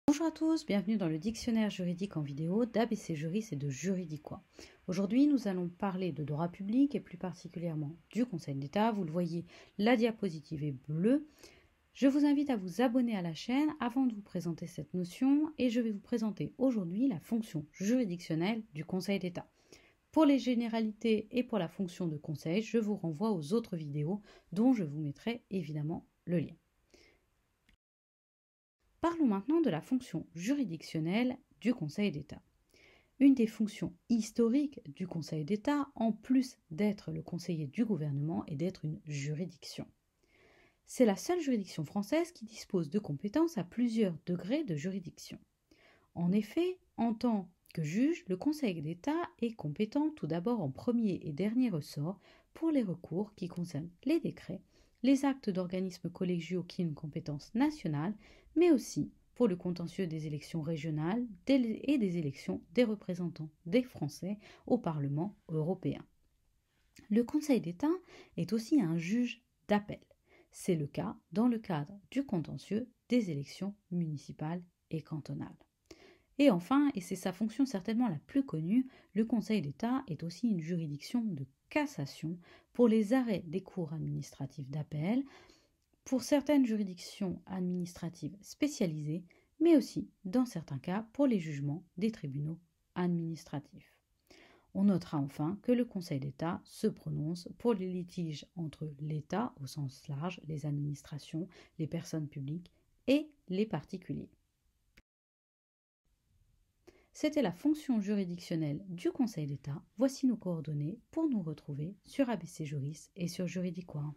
Bonjour à tous, bienvenue dans le dictionnaire juridique en vidéo d'ABC Juris et de Juridiquois. Aujourd'hui, nous allons parler de droit public et plus particulièrement du Conseil d'État. Vous le voyez, la diapositive est bleue. Je vous invite à vous abonner à la chaîne avant de vous présenter cette notion et je vais vous présenter aujourd'hui la fonction juridictionnelle du Conseil d'État. Pour les généralités et pour la fonction de conseil, je vous renvoie aux autres vidéos dont je vous mettrai évidemment le lien. Parlons maintenant de la fonction juridictionnelle du Conseil d'État. Une des fonctions historiques du Conseil d'État, en plus d'être le conseiller du gouvernement, est d'être une juridiction. C'est la seule juridiction française qui dispose de compétences à plusieurs degrés de juridiction. En effet, en tant que juge, le Conseil d'État est compétent tout d'abord en premier et dernier ressort pour les recours qui concernent les décrets, les actes d'organismes collégiaux qui ont une compétence nationale, mais aussi pour le contentieux des élections régionales et des élections des représentants des Français au Parlement européen. Le Conseil d'État est aussi un juge d'appel. C'est le cas dans le cadre du contentieux des élections municipales et cantonales. Et enfin, et c'est sa fonction certainement la plus connue, le Conseil d'État est aussi une juridiction de cassation pour les arrêts des cours administratives d'appel, pour certaines juridictions administratives spécialisées, mais aussi, dans certains cas, pour les jugements des tribunaux administratifs. On notera enfin que le Conseil d'État se prononce pour les litiges entre l'État, au sens large, les administrations, les personnes publiques et les particuliers. C'était la fonction juridictionnelle du Conseil d'État. Voici nos coordonnées pour nous retrouver sur ABC Juris et sur Juridiquois.